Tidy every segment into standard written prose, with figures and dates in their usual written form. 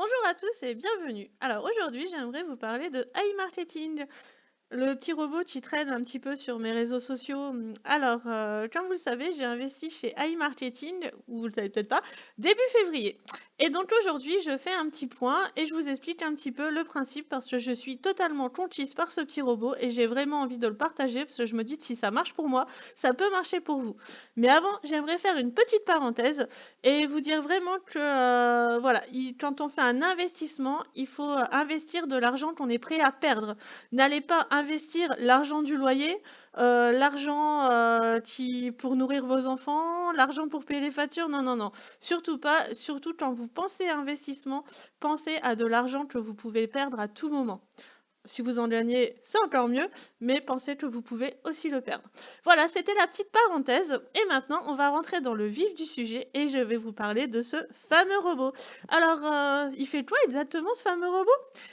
Bonjour à tous et bienvenue. Alors aujourd'hui, j'aimerais vous parler de iMarketing, le petit robot qui traîne un petit peu sur mes réseaux sociaux. Alors, comme vous le savez, j'ai investi chez iMarketing, ou vous le savez peut-être pas, début février. Et donc aujourd'hui, je fais un petit point et je vous explique un petit peu le principe parce que je suis totalement conquise par ce petit robot et j'ai vraiment envie de le partager parce que je me dis que si ça marche pour moi, ça peut marcher pour vous. Mais avant, j'aimerais faire une petite parenthèse et vous dire vraiment que voilà, quand on fait un investissement, il faut investir de l'argent qu'on est prêt à perdre. N'allez pas investir l'argent du loyer, l'argent qui pour nourrir vos enfants, l'argent pour payer les factures. Non, non, non. Surtout pas. Surtout quand vous pensez à investissement, pensez à de l'argent que vous pouvez perdre à tout moment. Si vous en gagnez, c'est encore mieux, mais pensez que vous pouvez aussi le perdre. Voilà, c'était la petite parenthèse. Et maintenant, on va rentrer dans le vif du sujet et je vais vous parler de ce fameux robot. Alors, il fait quoi exactement ce fameux robot?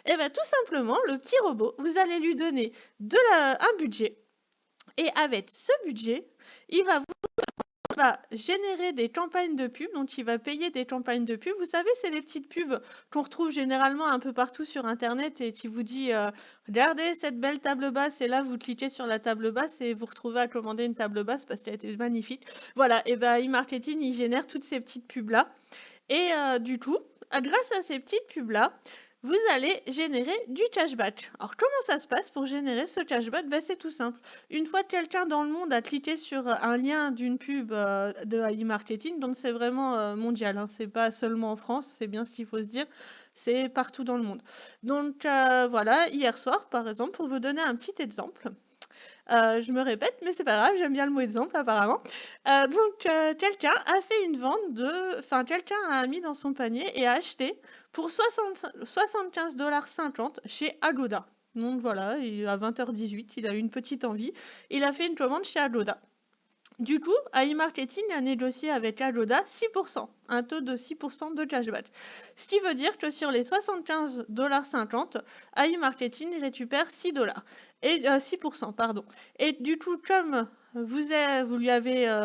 Eh bien, tout simplement, le petit robot, vous allez lui donner un budget. Et avec ce budget, il va générer des campagnes de pub, donc il va payer des campagnes de pub. Vous savez, c'est les petites pubs qu'on retrouve généralement un peu partout sur Internet et qui vous dit regardez cette belle table basse et là vous cliquez sur la table basse et vous retrouvez à commander une table basse parce qu'elle était magnifique. Voilà, et ben e-marketing, il génère toutes ces petites pubs là. Et du coup, grâce à ces petites pubs-là, vous allez générer du cashback. Alors, comment ça se passe pour générer ce cashback? Ben, c'est tout simple. Une fois que quelqu'un dans le monde a cliqué sur un lien d'une pub de e-marketing, donc c'est vraiment mondial, hein, c'est pas seulement en France, c'est bien ce qu'il faut se dire, c'est partout dans le monde. Donc voilà, hier soir, par exemple, pour vous donner un petit exemple, je me répète, mais c'est pas grave, j'aime bien le mot exemple apparemment. Quelqu'un a fait une vente enfin, quelqu'un a mis dans son panier et a acheté pour 75,50 $ chez Agoda. Donc voilà, à 20h18, il a eu une petite envie. Il a fait une commande chez Agoda. Du coup, iMarketing a négocié avec Agoda 6%, un taux de 6% de cashback. Ce qui veut dire que sur les 75,50 $, iMarketing récupère 6 $. Et 6%, pardon. Et du coup, comme vous lui avez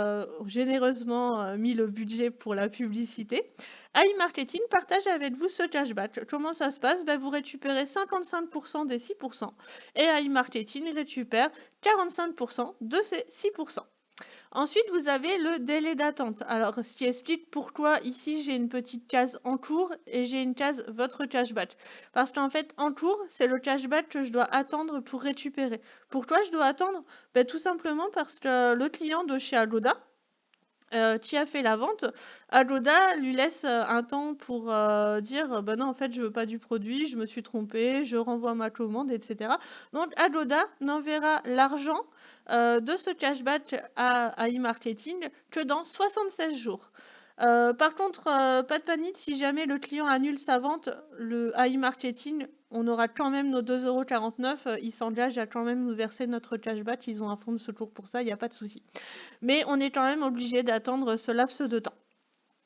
généreusement mis le budget pour la publicité, iMarketing partage avec vous ce cashback. Comment ça se passe? Ben, vous récupérez 55% des 6% et iMarketing récupère 45% de ces 6%. Ensuite, vous avez le délai d'attente. Alors, ce qui explique pourquoi ici j'ai une petite case en cours et j'ai une case votre cashback. Parce qu'en fait, en cours, c'est le cashback que je dois attendre pour récupérer. Pourquoi je dois attendre? Ben, tout simplement parce que le client de chez Agoda, qui a fait la vente, Agoda lui laisse un temps pour dire bah non, en fait, je veux pas du produit, je me suis trompé, je renvoie ma commande, etc. Donc, Agoda n'enverra l'argent de ce cashback à e-marketing que dans 76 jours. Par contre, pas de panique, si jamais le client annule sa vente, le e-marketing, on aura quand même nos 2,49 €. Ils s'engagent à quand même nous verser notre cashback. Ils ont un fonds de secours pour ça, il n'y a pas de souci. Mais on est quand même obligé d'attendre ce laps de temps.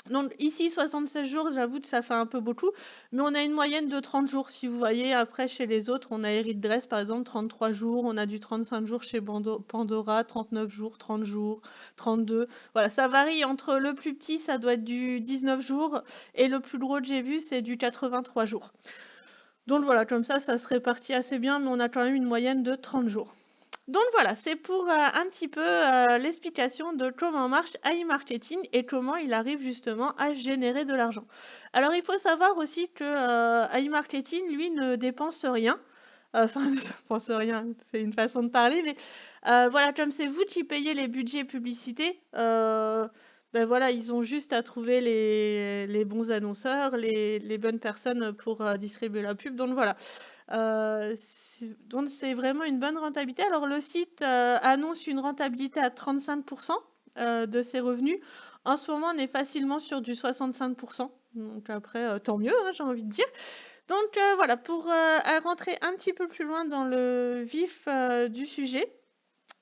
Donc ici, 76 jours, j'avoue que ça fait un peu beaucoup, mais on a une moyenne de 30 jours. Si vous voyez, après, chez les autres, on a Eric Dress, par exemple, 33 jours, on a du 35 jours chez Pandora, 39 jours, 30 jours, 32. Voilà, ça varie entre le plus petit, ça doit être du 19 jours, et le plus gros que j'ai vu, c'est du 83 jours. Donc voilà, comme ça se répartit assez bien, mais on a quand même une moyenne de 30 jours. Donc voilà, c'est pour un petit peu l'explication de comment marche iMarketing et comment il arrive justement à générer de l'argent. Alors il faut savoir aussi que iMarketing, lui, ne dépense rien. Enfin, ne dépense rien, c'est une façon de parler, mais voilà, comme c'est vous qui payez les budgets publicités, ben voilà, ils ont juste à trouver les bons annonceurs, les bonnes personnes pour distribuer la pub. Donc voilà. Donc c'est vraiment une bonne rentabilité. Alors le site annonce une rentabilité à 35% de ses revenus. En ce moment, on est facilement sur du 65%. Donc après, tant mieux, hein, j'ai envie de dire. Donc voilà, pour rentrer un petit peu plus loin dans le vif du sujet,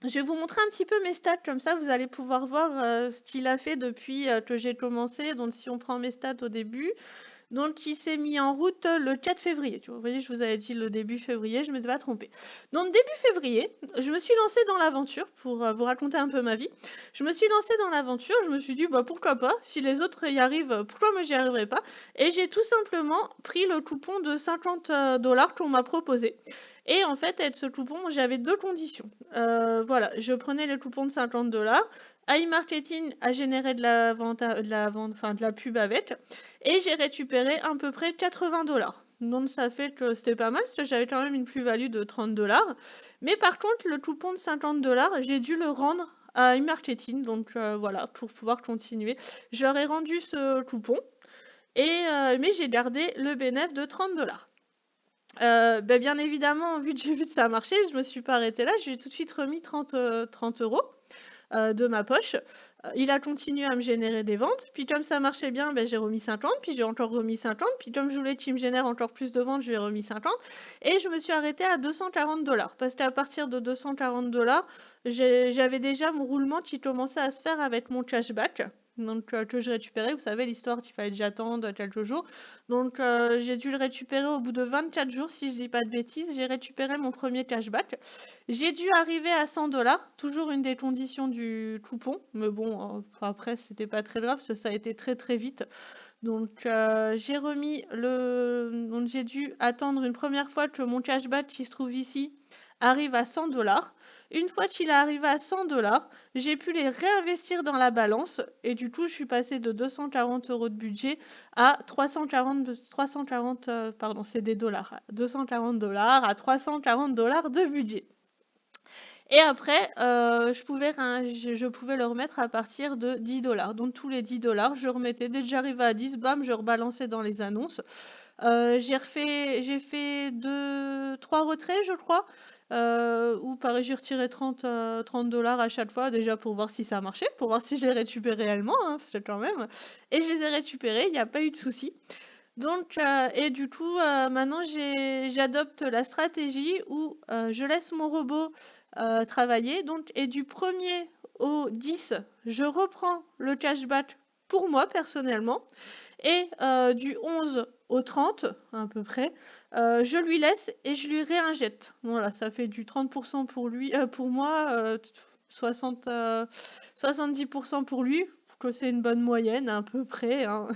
je vais vous montrer un petit peu mes stats, comme ça vous allez pouvoir voir ce qu'il a fait depuis que j'ai commencé. Donc si on prend mes stats au début, Donc il s'est mis en route le 4 février. Vous voyez, je vous avais dit le début février, je ne m'étais pas trompée. Donc début février, je me suis lancée dans l'aventure, pour vous raconter un peu ma vie. Je me suis lancée dans l'aventure, je me suis dit, bah pourquoi pas, si les autres y arrivent, pourquoi moi j'y arriverai pas? Et j'ai tout simplement pris le coupon de 50 $ qu'on m'a proposé. Et en fait, avec ce coupon, j'avais deux conditions. Voilà, je prenais le coupon de 50 $. iMarketing a généré de la vente, enfin de la pub avec, et j'ai récupéré à peu près 80 $. Donc ça fait que c'était pas mal, parce que j'avais quand même une plus-value de 30 $. Mais par contre, le coupon de 50 $, j'ai dû le rendre à iMarketing, donc voilà, pour pouvoir continuer. Je leur ai rendu ce coupon, mais j'ai gardé le bénéfice de 30 $. Bien évidemment, vu que j'ai vu que ça a marché, je me suis pas arrêtée là, j'ai tout de suite remis 30 € de ma poche. Il a continué à me générer des ventes, puis comme ça marchait bien, j'ai remis 50, puis j'ai encore remis 50, puis comme je voulais qu'il me génère encore plus de ventes, je lui ai remis 50, et je me suis arrêtée à 240 $, parce qu'à partir de 240 $, j'avais déjà mon roulement qui commençait à se faire avec mon cashback. Donc que je récupérais, vous savez l'histoire qu'il fallait que j'attende quelques jours. Donc j'ai dû le récupérer au bout de 24 jours, si je dis pas de bêtises, j'ai récupéré mon premier cashback. J'ai dû arriver à 100 $, toujours une des conditions du coupon, mais bon, après c'était pas très grave, parce que ça a été très très vite. Donc j'ai remis donc j'ai dû attendre une première fois que mon cashback qui se trouve ici arrive à 100 $. Une fois qu'il est arrivé à 100 $, j'ai pu les réinvestir dans la balance, et du coup je suis passée de 240 € de budget à 340, pardon, c'est des dollars, 240 $ à 340 $ de budget. Et après, je pouvais le remettre à partir de 10 $. Donc tous les 10 $, je remettais. Dès que j'arrivais à 10, bam, je rebalançais dans les annonces. J'ai fait 3 retraits, je crois. Où pareil, j'ai retiré 30 $ à chaque fois, déjà pour voir si ça marchait, pour voir si je les récupérais réellement, hein, c'est quand même. Et je les ai récupérés, il n'y a pas eu de souci. Donc, et du coup, maintenant, j'adopte la stratégie où je laisse mon robot travailler. Donc, et du 1er au 10, je reprends le cashback pour moi personnellement. Et du 11 au 30, à peu près, je lui laisse et je lui réinjecte. Voilà, ça fait du 30% pour lui, pour moi, 70% pour lui, que c'est une bonne moyenne à peu près, hein.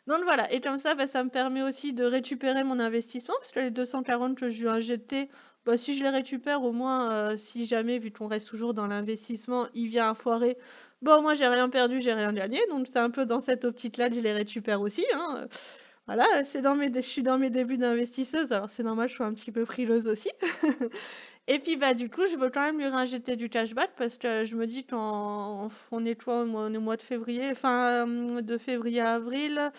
Donc voilà, et comme ça me permet aussi de récupérer mon investissement, parce que les 240 que je lui ai injectés, si je les récupère, au moins, si jamais, vu qu'on reste toujours dans l'investissement, il vient à foirer, moi j'ai rien perdu, j'ai rien gagné, donc c'est un peu dans cette optique-là que je les récupère aussi, hein. Voilà, je suis dans mes débuts d'investisseuse, alors c'est normal, je suis un petit peu frileuse aussi. Et puis du coup, je veux quand même lui réinjecter du cashback, parce que je me dis on est quoi, on est au mois de février, fin de février à avril,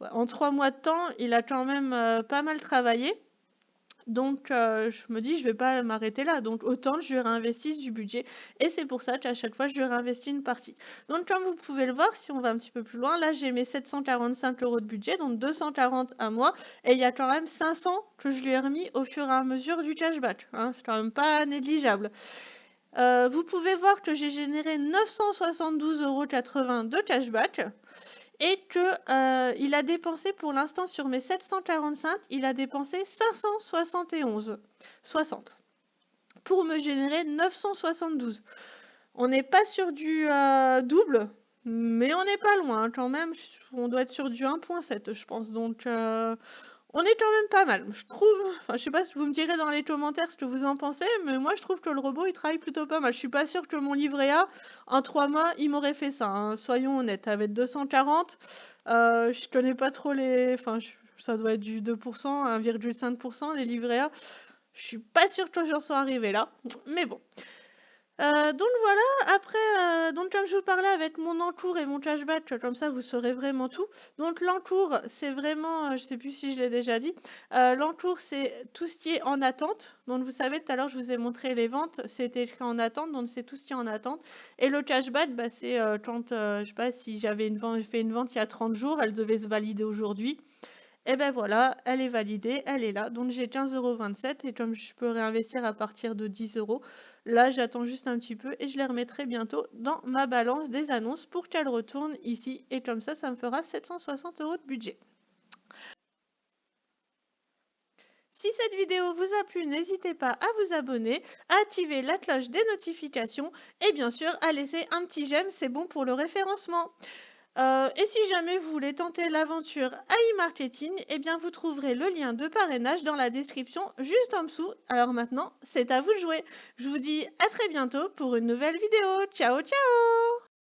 ouais, en 3 mois de temps, il a quand même pas mal travaillé. Donc je me dis, je vais pas m'arrêter là. Donc autant que je lui réinvestisse du budget. Et c'est pour ça qu'à chaque fois, je lui réinvestis une partie. Donc comme vous pouvez le voir, si on va un petit peu plus loin, là j'ai mes 745 € de budget, donc 240 à moi. Et il y a quand même 500 que je lui ai remis au fur et à mesure du cashback, hein. C'est quand même pas négligeable. Vous pouvez voir que j'ai généré 972,80 € de cashback. Et que il a dépensé pour l'instant sur mes 745, il a dépensé 571,60 pour me générer 972. On n'est pas sur du double, mais on n'est pas loin quand même. On doit être sur du 1.7, je pense. Donc on est quand même pas mal, je trouve. Enfin, je sais pas si vous me direz dans les commentaires ce que vous en pensez, mais moi je trouve que le robot il travaille plutôt pas mal. Je suis pas sûre que mon livret A, en 3 mois, il m'aurait fait ça, hein. Soyons honnêtes, avec 240, je connais pas trop les. Enfin, ça doit être du 2%, 1,5% les livrets A. Je suis pas sûre que j'en sois arrivée là, mais bon. Donc voilà, après, donc comme je vous parlais avec mon encours et mon cashback, comme ça vous saurez vraiment tout. Donc l'encours, c'est vraiment, je sais plus si je l'ai déjà dit, l'encours c'est tout ce qui est en attente. Donc vous savez, tout à l'heure je vous ai montré les ventes, c'était écrit en attente, donc c'est tout ce qui est en attente. Et le cashback, c'est quand, je sais pas, si j'avais fait une vente il y a 30 jours, elle devait se valider aujourd'hui. Et ben voilà, elle est validée, elle est là. Donc j'ai 15,27 € et comme je peux réinvestir à partir de 10 €, là j'attends juste un petit peu et je les remettrai bientôt dans ma balance des annonces pour qu'elle retourne ici. Et comme ça me fera 760 € de budget. Si cette vidéo vous a plu, n'hésitez pas à vous abonner, à activer la cloche des notifications et bien sûr à laisser un petit j'aime, c'est bon pour le référencement. Et si jamais vous voulez tenter l'aventure e-marketing, eh bien vous trouverez le lien de parrainage dans la description juste en dessous. Alors maintenant, c'est à vous de jouer. Je vous dis à très bientôt pour une nouvelle vidéo. Ciao, ciao!